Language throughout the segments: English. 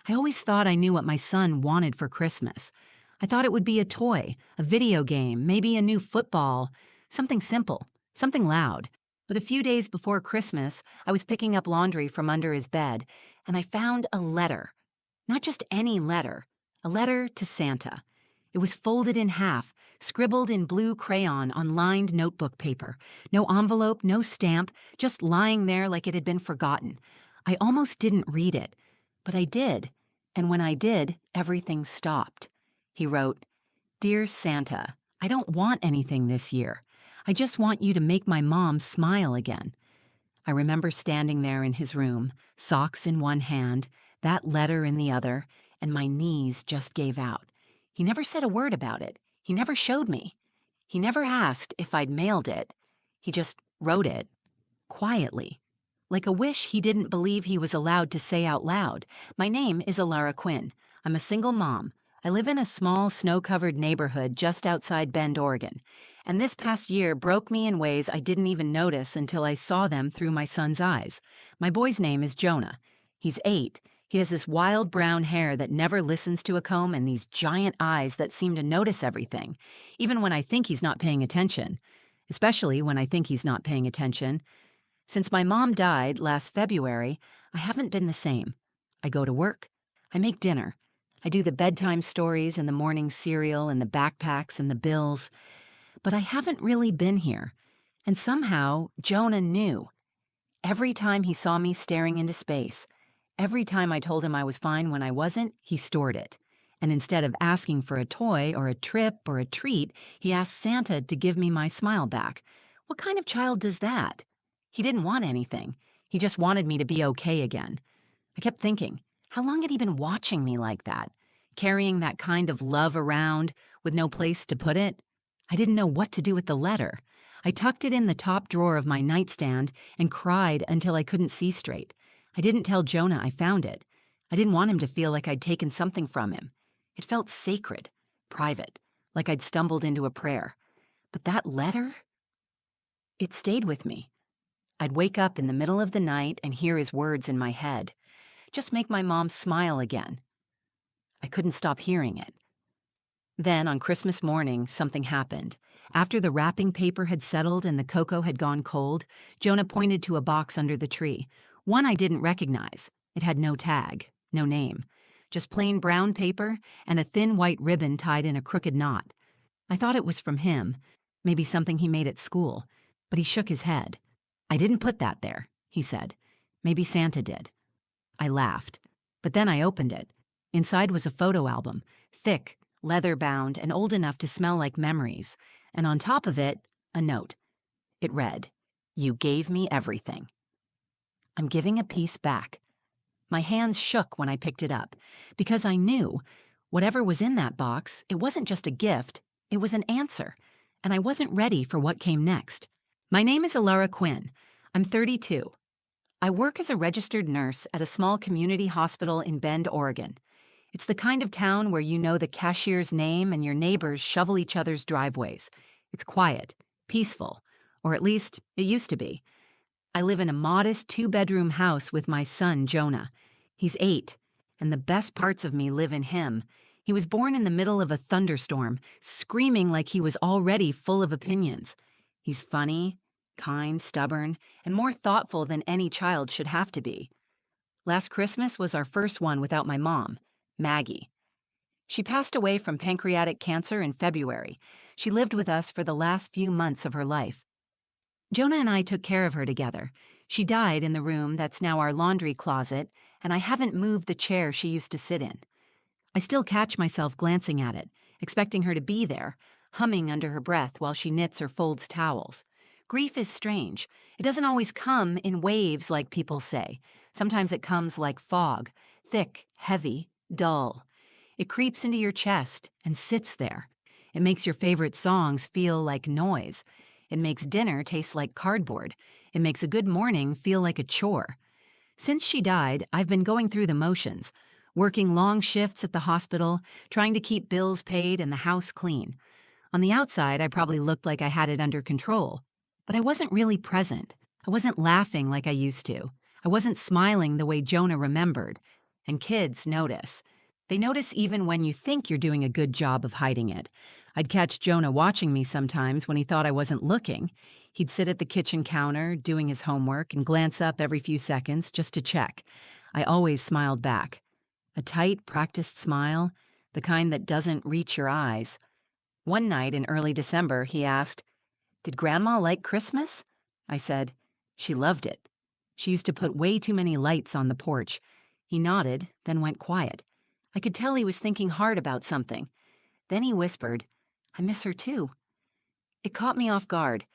I always thought I knew what my son wanted for Christmas. I thought it would be a toy, a video game, maybe a new football, something simple, something loud. But a few days before Christmas, I was picking up laundry from under his bed, and I found a letter. Not just any letter, a letter to Santa. It was folded in half, scribbled in blue crayon on lined notebook paper. No envelope, no stamp, just lying there like it had been forgotten. I almost didn't read it, but I did. And when I did, everything stopped. He wrote, "Dear Santa, I don't want anything this year. I just want you to make my mom smile again." I remember standing there in his room, socks in one hand, that letter in the other, and my knees just gave out. He never said a word about it. He never showed me. He never asked if I'd mailed it. He just wrote it, quietly, like a wish he didn't believe he was allowed to say out loud. My name is Alara Quinn. I'm a single mom. I live in a small, snow-covered neighborhood just outside Bend, Oregon. And this past year broke me in ways I didn't even notice until I saw them through my son's eyes. My boy's name is Jonah. He's 8. He has this wild brown hair that never listens to a comb and these giant eyes that seem to notice everything, even when I think he's not paying attention. Especially when I think he's not paying attention. Since my mom died last February, I haven't been the same. I go to work. I make dinner. I do the bedtime stories and the morning cereal and the backpacks and the bills. But I haven't really been here. And somehow, Jonah knew. Every time he saw me staring into space, every time I told him I was fine when I wasn't, he stored it. And instead of asking for a toy or a trip or a treat, he asked Santa to give me my smile back. What kind of child does that? He didn't want anything. He just wanted me to be okay again. I kept thinking, how long had he been watching me like that? Carrying that kind of love around with no place to put it? I didn't know what to do with the letter. I tucked it in the top drawer of my nightstand and cried until I couldn't see straight. I didn't tell Jonah I found it. I didn't want him to feel like I'd taken something from him. It felt sacred, private, like I'd stumbled into a prayer. But that letter? It stayed with me. I'd wake up in the middle of the night and hear his words in my head. Just make my mom smile again. I couldn't stop hearing it. Then, on Christmas morning, something happened. After the wrapping paper had settled and the cocoa had gone cold, Jonah pointed to a box under the tree. One I didn't recognize. It had no tag, no name. Just plain brown paper and a thin white ribbon tied in a crooked knot. I thought it was from him, maybe something he made at school, but he shook his head. "I didn't put that there," he said. "Maybe Santa did." I laughed, but then I opened it. Inside was a photo album, thick, leather-bound, and old enough to smell like memories. And on top of it, a note. It read, "You gave me everything. I'm giving a piece back." My hands shook when I picked it up, because I knew whatever was in that box, it wasn't just a gift, it was an answer, and I wasn't ready for what came next. My name is Alara Quinn. I'm 32. I work as a registered nurse at a small community hospital in Bend, Oregon. It's the kind of town where you know the cashier's name and your neighbors shovel each other's driveways. It's quiet, peaceful, or at least it used to be. I live in a modest 2-bedroom house with my son, Jonah. He's 8, and the best parts of me live in him. He was born in the middle of a thunderstorm, screaming like he was already full of opinions. He's funny, kind, stubborn, and more thoughtful than any child should have to be. Last Christmas was our first one without my mom, Maggie. She passed away from pancreatic cancer in February. She lived with us for the last few months of her life. Jonah and I took care of her together. She died in the room that's now our laundry closet, and I haven't moved the chair she used to sit in. I still catch myself glancing at it, expecting her to be there, humming under her breath while she knits or folds towels. Grief is strange. It doesn't always come in waves like people say. Sometimes it comes like fog, thick, heavy, dull. It creeps into your chest and sits there. It makes your favorite songs feel like noise. It makes dinner taste like cardboard. It makes a good morning feel like a chore. Since she died, I've been going through the motions, working long shifts at the hospital, trying to keep bills paid and the house clean. On the outside, I probably looked like I had it under control, but I wasn't really present. I wasn't laughing like I used to. I wasn't smiling the way Jonah remembered. And kids notice. They notice even when you think you're doing a good job of hiding it. I'd catch Jonah watching me sometimes when he thought I wasn't looking. He'd sit at the kitchen counter doing his homework and glance up every few seconds just to check. I always smiled back. A tight, practiced smile, the kind that doesn't reach your eyes. One night in early December, he asked, "Did Grandma like Christmas?" I said, "She loved it. She used to put way too many lights on the porch." He nodded, then went quiet. I could tell he was thinking hard about something. Then he whispered, "I miss her too." It caught me off guard.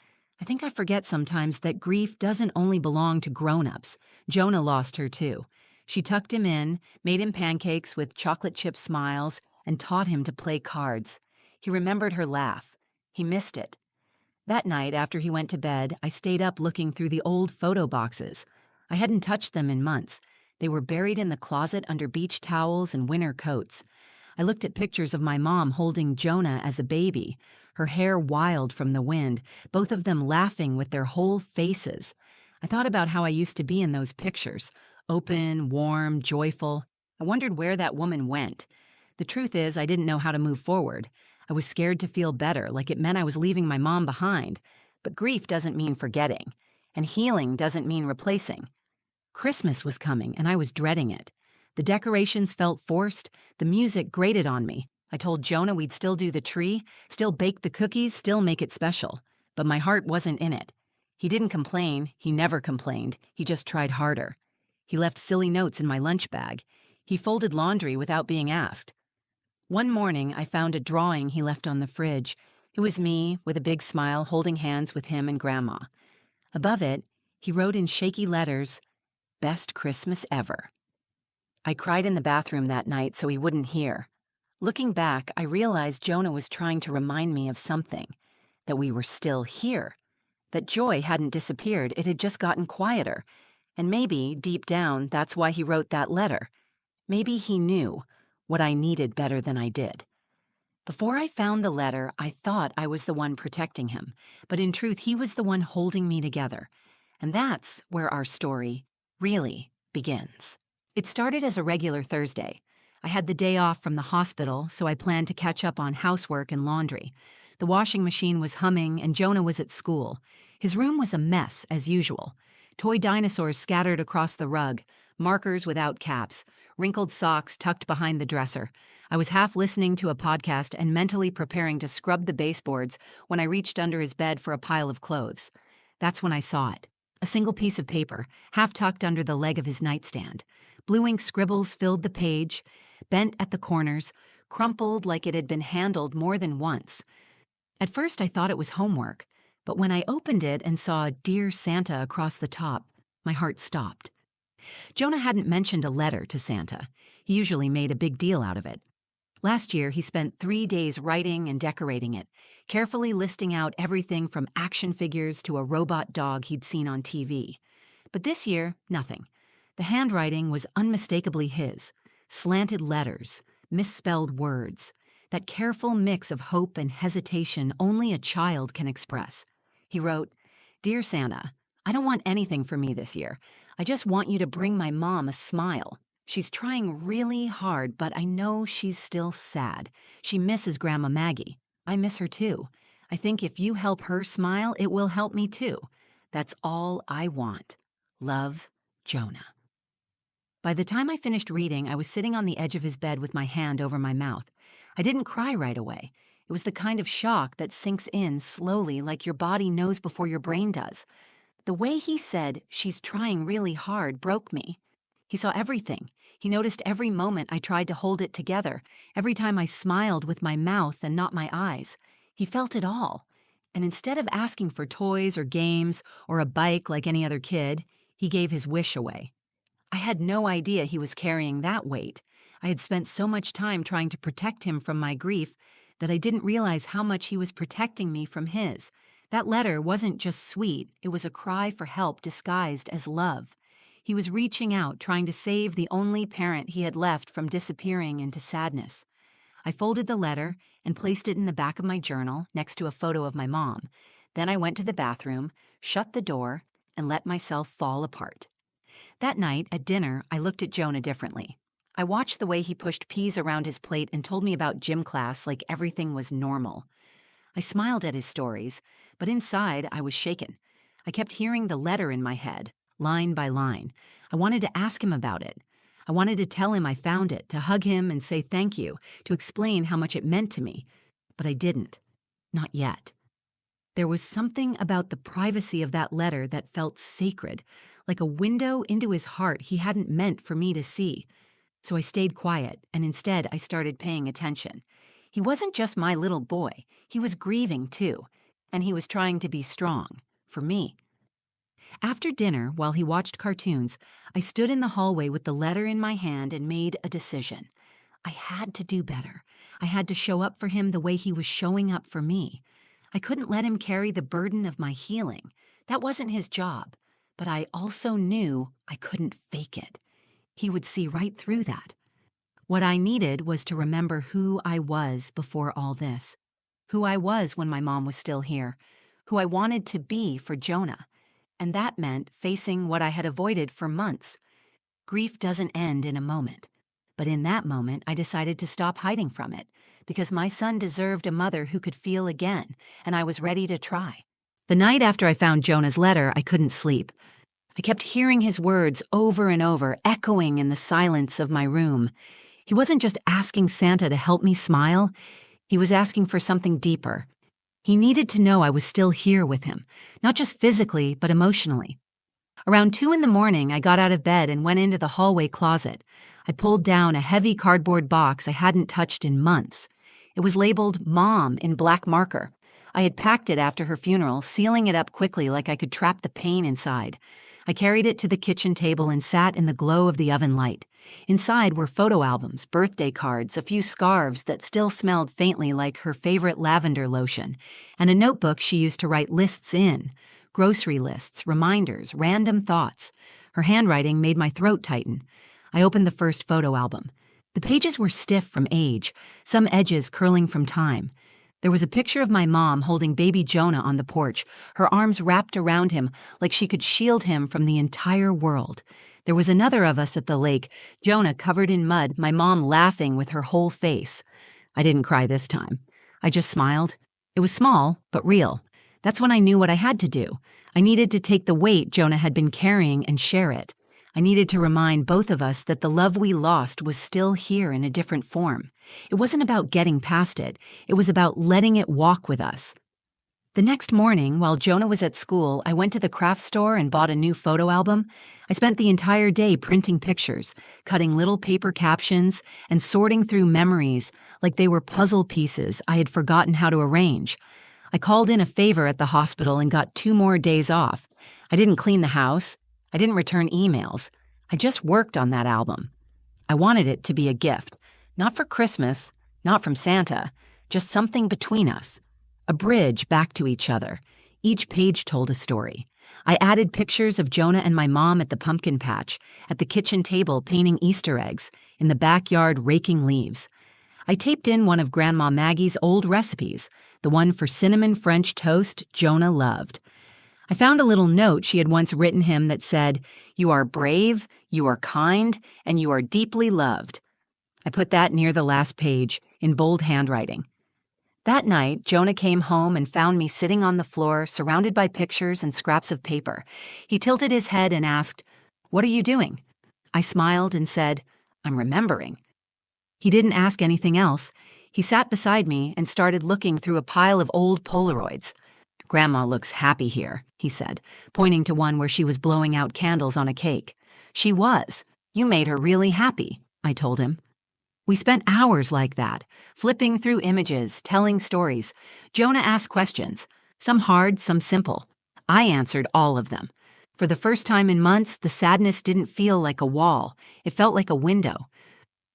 I think I forget sometimes that grief doesn't only belong to grown-ups. Jonah lost her too. She tucked him in, made him pancakes with chocolate chip smiles, and taught him to play cards. He remembered her laugh. He missed it. That night, after he went to bed, I stayed up looking through the old photo boxes. I hadn't touched them in months. They were buried in the closet under beach towels and winter coats. I looked at pictures of my mom holding Jonah as a baby, her hair wild from the wind, both of them laughing with their whole faces. I thought about how I used to be in those pictures, open, warm, joyful. I wondered where that woman went. The truth is, I didn't know how to move forward. I was scared to feel better, like it meant I was leaving my mom behind. But grief doesn't mean forgetting, and healing doesn't mean replacing. Christmas was coming, and I was dreading it. The decorations felt forced, the music grated on me. I told Jonah we'd still do the tree, still bake the cookies, still make it special. But my heart wasn't in it. He didn't complain, he never complained, he just tried harder. He left silly notes in my lunch bag. He folded laundry without being asked. One morning, I found a drawing he left on the fridge. It was me, with a big smile, holding hands with him and Grandma. Above it, he wrote in shaky letters, "Best Christmas ever." I cried in the bathroom that night so he wouldn't hear. Looking back, I realized Jonah was trying to remind me of something, that we were still here, that joy hadn't disappeared, it had just gotten quieter. And maybe, deep down, that's why he wrote that letter. Maybe he knew what I needed better than I did. Before I found the letter, I thought I was the one protecting him, but in truth, he was the one holding me together. And that's where our story really begins. It started as a regular Thursday. I had the day off from the hospital, so I planned to catch up on housework and laundry. The washing machine was humming, and Jonah was at school. His room was a mess, as usual. Toy dinosaurs scattered across the rug, markers without caps, wrinkled socks tucked behind the dresser. I was half listening to a podcast and mentally preparing to scrub the baseboards when I reached under his bed for a pile of clothes. That's when I saw it. A single piece of paper, half tucked under the leg of his nightstand. Blue ink scribbles filled the page, bent at the corners, crumpled like it had been handled more than once. At first I thought it was homework, but when I opened it and saw "Dear Santa" across the top, my heart stopped. Jonah hadn't mentioned a letter to Santa. He usually made a big deal out of it. Last year, he spent 3 days writing and decorating it, carefully listing out everything from action figures to a robot dog he'd seen on TV. But this year, nothing. The handwriting was unmistakably his. Slanted letters, misspelled words, that careful mix of hope and hesitation only a child can express. He wrote, "Dear Santa, I don't want anything for me this year. I just want you to bring my mom a smile. She's trying really hard, but I know she's still sad. She misses Grandma Maggie. I miss her too. I think if you help her smile, it will help me too. That's all I want. Love, Jonah." By the time I finished reading, I was sitting on the edge of his bed with my hand over my mouth. I didn't cry right away. It was the kind of shock that sinks in slowly, like your body knows before your brain does. The way he said, "She's trying really hard," broke me. He saw everything. He noticed every moment I tried to hold it together, every time I smiled with my mouth and not my eyes. He felt it all. And instead of asking for toys or games or a bike like any other kid, he gave his wish away. I had no idea he was carrying that weight. I had spent so much time trying to protect him from my grief that I didn't realize how much he was protecting me from his. That letter wasn't just sweet, it was a cry for help disguised as love. He was reaching out, trying to save the only parent he had left from disappearing into sadness. I folded the letter and placed it in the back of my journal next to a photo of my mom. Then I went to the bathroom, shut the door, and let myself fall apart. That night, at dinner, I looked at Jonah differently. I watched the way he pushed peas around his plate and told me about gym class like everything was normal. I smiled at his stories, but inside I was shaken. I kept hearing the letter in my head, line by line. I wanted to ask him about it. I wanted to tell him I found it, to hug him and say thank you, to explain how much it meant to me. But I didn't. Not yet. There was something about the privacy of that letter that felt sacred, like a window into his heart he hadn't meant for me to see. So I stayed quiet, and instead I started paying attention. He wasn't just my little boy. He was grieving, too. And he was trying to be strong. For me. After dinner, while he watched cartoons, I stood in the hallway with the letter in my hand and made a decision. I had to do better. I had to show up for him the way he was showing up for me. I couldn't let him carry the burden of my healing. That wasn't his job. But I also knew I couldn't fake it. He would see right through that. What I needed was to remember who I was before all this. Who I was when my mom was still here. Who I wanted to be for Jonah. And that meant facing what I had avoided for months. Grief doesn't end in a moment. But in that moment, I decided to stop hiding from it, because my son deserved a mother who could feel again, and I was ready to try. The night after I found Jonah's letter, I couldn't sleep. I kept hearing his words over and over, echoing in the silence of my room. He wasn't just asking Santa to help me smile. He was asking for something deeper. He needed to know I was still here with him, not just physically, but emotionally. Around 2 a.m, I got out of bed and went into the hallway closet. I pulled down a heavy cardboard box I hadn't touched in months. It was labeled Mom in black marker. I had packed it after her funeral, sealing it up quickly like I could trap the pain inside. I carried it to the kitchen table and sat in the glow of the oven light. Inside were photo albums, birthday cards, a few scarves that still smelled faintly like her favorite lavender lotion, and a notebook she used to write lists in. Grocery lists, reminders, random thoughts. Her handwriting made my throat tighten. I opened the first photo album. The pages were stiff from age, some edges curling from time. There was a picture of my mom holding baby Jonah on the porch, her arms wrapped around him like she could shield him from the entire world. There was another of us at the lake, Jonah covered in mud, my mom laughing with her whole face. I didn't cry this time. I just smiled. It was small, but real. That's when I knew what I had to do. I needed to take the weight Jonah had been carrying and share it. I needed to remind both of us that the love we lost was still here in a different form. It wasn't about getting past it. It was about letting it walk with us. The next morning, while Jonah was at school, I went to the craft store and bought a new photo album. I spent the entire day printing pictures, cutting little paper captions, and sorting through memories like they were puzzle pieces I had forgotten how to arrange. I called in a favor at the hospital and got 2 more days off. I didn't clean the house. I didn't return emails. I just worked on that album. I wanted it to be a gift, not for Christmas, not from Santa, just something between us. A bridge back to each other. Each page told a story. I added pictures of Jonah and my mom at the pumpkin patch, at the kitchen table painting Easter eggs, in the backyard raking leaves. I taped in one of Grandma Maggie's old recipes, the one for cinnamon French toast Jonah loved. I found a little note she had once written him that said, "You are brave, you are kind, and you are deeply loved." I put that near the last page, in bold handwriting. That night, Jonah came home and found me sitting on the floor, surrounded by pictures and scraps of paper. He tilted his head and asked, "What are you doing?" I smiled and said, "I'm remembering." He didn't ask anything else. He sat beside me and started looking through a pile of old Polaroids. "Grandma looks happy here," he said, pointing to one where she was blowing out candles on a cake. "She was. You made her really happy," I told him. We spent hours like that, flipping through images, telling stories. Jonah asked questions, some hard, some simple. I answered all of them. For the first time in months, the sadness didn't feel like a wall. It felt like a window.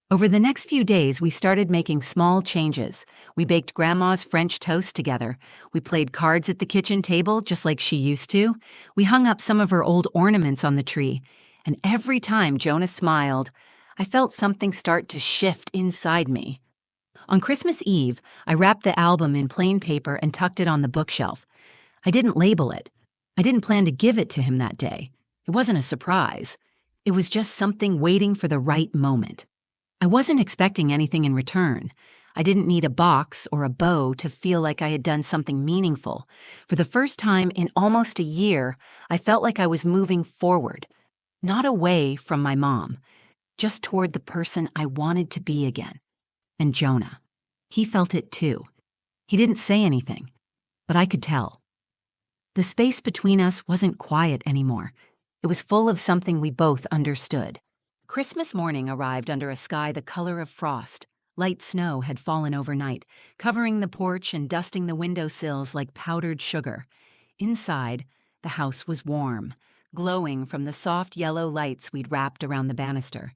Over the next few days, we started making small changes. We baked Grandma's French toast together. We played cards at the kitchen table, just like she used to. We hung up some of her old ornaments on the tree. And every time Jonah smiled, I felt something start to shift inside me. On Christmas Eve, I wrapped the album in plain paper and tucked it on the bookshelf. I didn't label it. I didn't plan to give it to him that day. It wasn't a surprise. It was just something waiting for the right moment. I wasn't expecting anything in return. I didn't need a box or a bow to feel like I had done something meaningful. For the first time in almost a year, I felt like I was moving forward, not away from my mom, just toward the person I wanted to be again. And Jonah. He felt it too. He didn't say anything, but I could tell. The space between us wasn't quiet anymore. It was full of something we both understood. Christmas morning arrived under a sky the color of frost. Light snow had fallen overnight, covering the porch and dusting the windowsills like powdered sugar. Inside, the house was warm, glowing from the soft yellow lights we'd wrapped around the banister.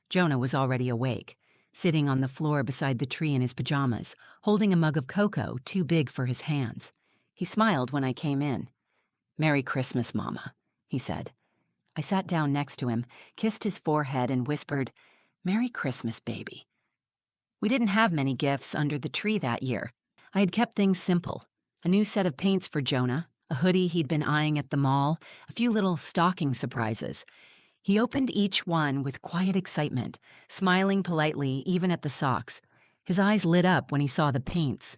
Jonah was already awake, sitting on the floor beside the tree in his pajamas, holding a mug of cocoa too big for his hands. He smiled when I came in. "Merry Christmas, Mama," he said. I sat down next to him, kissed his forehead, and whispered, "Merry Christmas, baby." We didn't have many gifts under the tree that year. I had kept things simple. A new set of paints for Jonah, a hoodie he'd been eyeing at the mall, a few little stocking surprises. He opened each one with quiet excitement, smiling politely even at the socks. His eyes lit up when he saw the paints.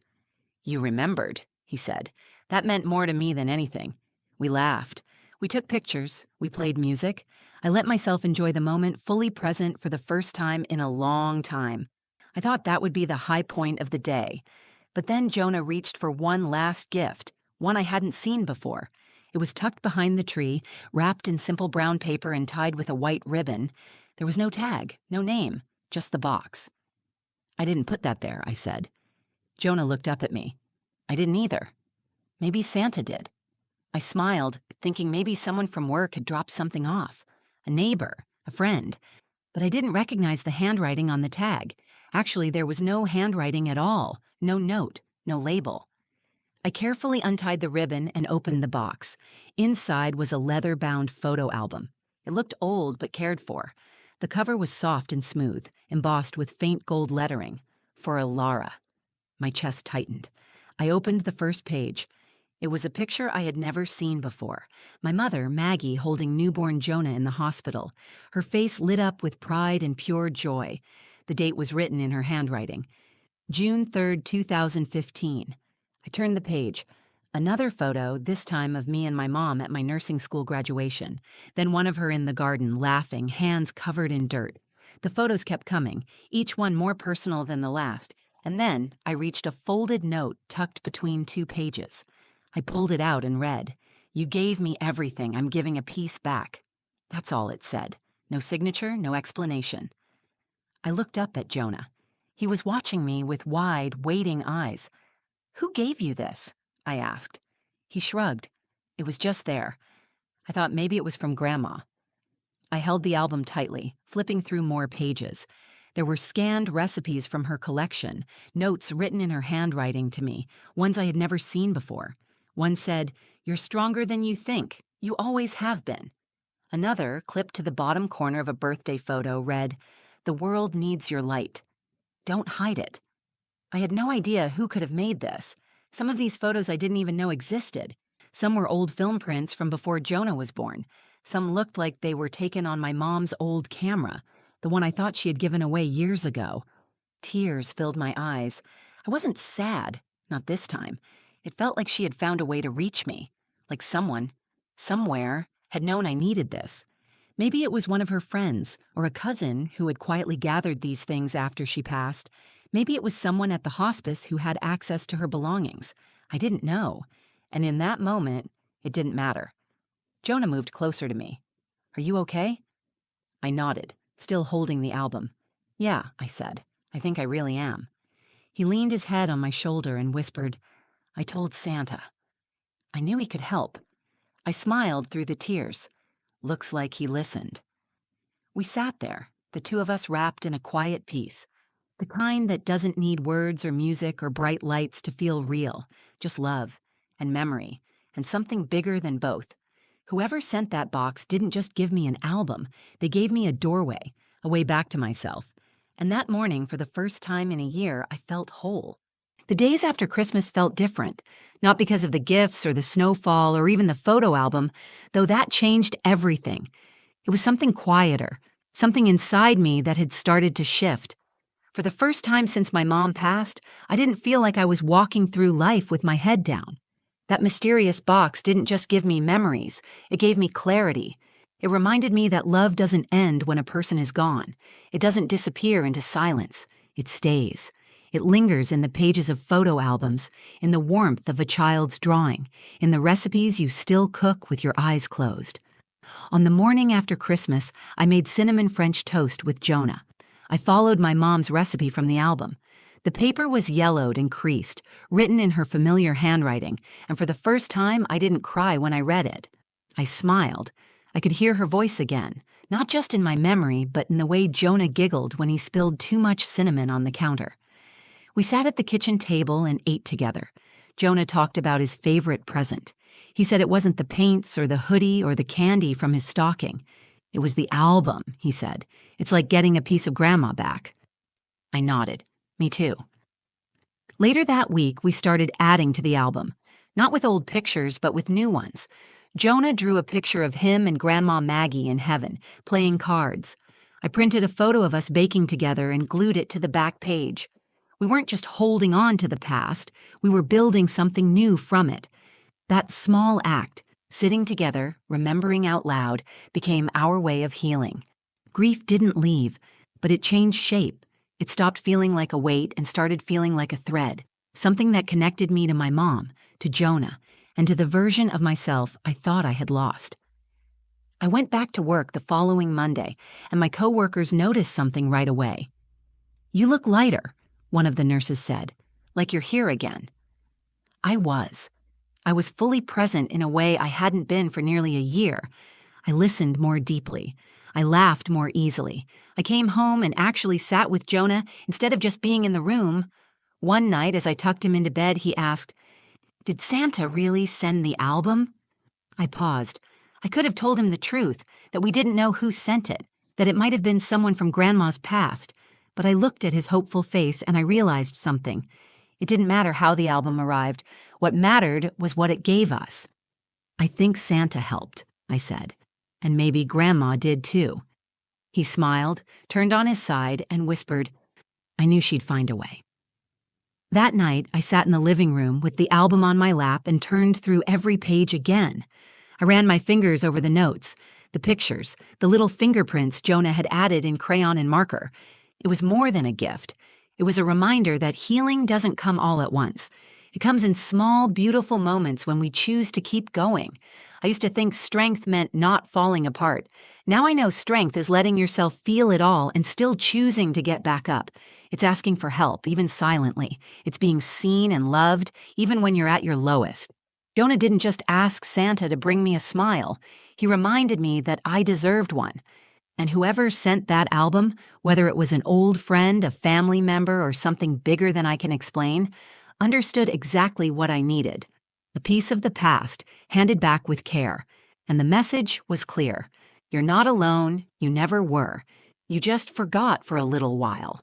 "You remembered," he said. "That meant more to me than anything." We laughed. We took pictures. We played music. I let myself enjoy the moment, fully present for the first time in a long time. I thought that would be the high point of the day. But then Jonah reached for one last gift, one I hadn't seen before. It was tucked behind the tree, wrapped in simple brown paper and tied with a white ribbon. There was no tag, no name, just the box. "I didn't put that there," I said. Jonah looked up at me. "I didn't either. Maybe Santa did." I smiled, thinking maybe someone from work had dropped something off. A neighbor, a friend. But I didn't recognize the handwriting on the tag. Actually, there was no handwriting at all. No note, no label. I carefully untied the ribbon and opened the box. Inside was a leather-bound photo album. It looked old but cared for. The cover was soft and smooth, embossed with faint gold lettering. For a Lara. My chest tightened. I opened the first page. It was a picture I had never seen before. My mother, Maggie, holding newborn Jonah in the hospital. Her face lit up with pride and pure joy. The date was written in her handwriting. June 3rd, 2015. I turned the page. Another photo, this time of me and my mom at my nursing school graduation. Then one of her in the garden, laughing, hands covered in dirt. The photos kept coming, each one more personal than the last. And then I reached a folded note tucked between two pages. I pulled it out and read, "You gave me everything. I'm giving a piece back." That's all it said. No signature, no explanation. I looked up at Jonah. He was watching me with wide, waiting eyes. "Who gave you this?" I asked. He shrugged. It was just there. I thought maybe it was from Grandma. I held the album tightly, flipping through more pages. There were scanned recipes from her collection, notes written in her handwriting to me, ones I had never seen before. One said, "You're stronger than you think. You always have been." Another, clipped to the bottom corner of a birthday photo, read, "The world needs your light. Don't hide it." I had no idea who could have made this. Some of these photos I didn't even know existed. Some were old film prints from before Jonah was born. Some looked like they were taken on my mom's old camera, the one I thought she had given away years ago. Tears filled my eyes. I wasn't sad, not this time. It felt like she had found a way to reach me, like someone, somewhere, had known I needed this. Maybe it was one of her friends or a cousin who had quietly gathered these things after she passed. Maybe it was someone at the hospice who had access to her belongings. I didn't know, and in that moment, it didn't matter. Jonah moved closer to me. "Are you okay?" I nodded, still holding the album. "Yeah," I said. "I think I really am." He leaned his head on my shoulder and whispered, "I told Santa." I knew he could help. I smiled through the tears. Looks like he listened. We sat there, the two of us wrapped in a quiet peace. The kind that doesn't need words or music or bright lights to feel real, just love and memory and something bigger than both. Whoever sent that box didn't just give me an album, they gave me a doorway, a way back to myself. And that morning, for the first time in a year, I felt whole. The days after Christmas felt different, not because of the gifts or the snowfall or even the photo album, though that changed everything. It was something quieter, something inside me that had started to shift. For the first time since my mom passed, I didn't feel like I was walking through life with my head down. That mysterious box didn't just give me memories, it gave me clarity. It reminded me that love doesn't end when a person is gone. It doesn't disappear into silence. It stays. It lingers in the pages of photo albums, in the warmth of a child's drawing, in the recipes you still cook with your eyes closed. On the morning after Christmas, I made cinnamon French toast with Jonah. I followed my mom's recipe from the album. The paper was yellowed and creased, written in her familiar handwriting, and for the first time I didn't cry when I read it. I smiled. I could hear her voice again, not just in my memory, but in the way Jonah giggled when he spilled too much cinnamon on the counter. We sat at the kitchen table and ate together. Jonah talked about his favorite present. He said it wasn't the paints or the hoodie or the candy from his stocking. It was the album, he said. It's like getting a piece of grandma back. I nodded. Me too. Later that week, we started adding to the album. Not with old pictures, but with new ones. Jonah drew a picture of him and Grandma Maggie in heaven, playing cards. I printed a photo of us baking together and glued it to the back page. We weren't just holding on to the past, we were building something new from it. That small act, sitting together, remembering out loud, became our way of healing. Grief didn't leave, but it changed shape. It stopped feeling like a weight and started feeling like a thread, something that connected me to my mom, to Jonah, and to the version of myself I thought I had lost. I went back to work the following Monday, and my coworkers noticed something right away. "You look lighter," one of the nurses said, "like you're here again." I was. I was fully present in a way I hadn't been for nearly a year. I listened more deeply. I laughed more easily. I came home and actually sat with Jonah instead of just being in the room. One night, as I tucked him into bed, he asked, "Did Santa really send the album?" I paused. I could have told him the truth, that we didn't know who sent it, that it might have been someone from Grandma's past. But I looked at his hopeful face and I realized something. It didn't matter how the album arrived. What mattered was what it gave us. "I think Santa helped," I said. "And maybe Grandma did too." He smiled, turned on his side, and whispered, "I knew she'd find a way." That night, I sat in the living room with the album on my lap and turned through every page again. I ran my fingers over the notes, the pictures, the little fingerprints Jonah had added in crayon and marker. It was more than a gift. It was a reminder that healing doesn't come all at once. It comes in small, beautiful moments when we choose to keep going. I used to think strength meant not falling apart. Now I know strength is letting yourself feel it all and still choosing to get back up. It's asking for help, even silently. It's being seen and loved, even when you're at your lowest. Jonah didn't just ask Santa to bring me a smile. He reminded me that I deserved one. And whoever sent that album, whether it was an old friend, a family member, or something bigger than I can explain, understood exactly what I needed. A piece of the past, handed back with care. And the message was clear. You're not alone, you never were. You just forgot for a little while.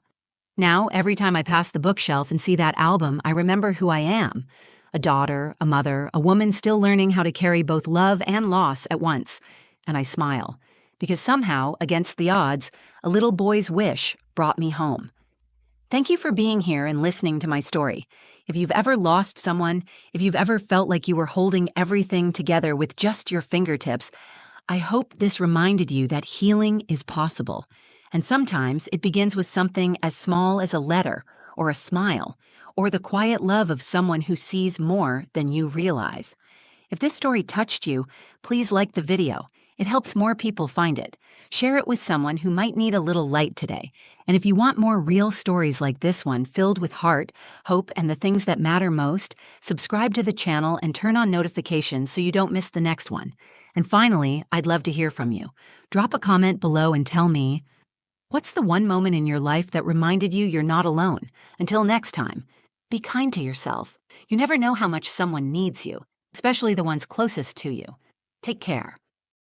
Now, every time I pass the bookshelf and see that album, I remember who I am. A daughter, a mother, a woman still learning how to carry both love and loss at once. And I smile. Because somehow, against the odds, a little boy's wish brought me home. Thank you for being here and listening to my story. If you've ever lost someone, if you've ever felt like you were holding everything together with just your fingertips, I hope this reminded you that healing is possible. And sometimes it begins with something as small as a letter or a smile or the quiet love of someone who sees more than you realize. If this story touched you, please like the video. It helps more people find it. Share it with someone who might need a little light today. And if you want more real stories like this one, filled with heart, hope, and the things that matter most, subscribe to the channel and turn on notifications so you don't miss the next one. And finally, I'd love to hear from you. Drop a comment below and tell me, what's the one moment in your life that reminded you you're not alone? Until next time, be kind to yourself. You never know how much someone needs you, especially the ones closest to you. Take care.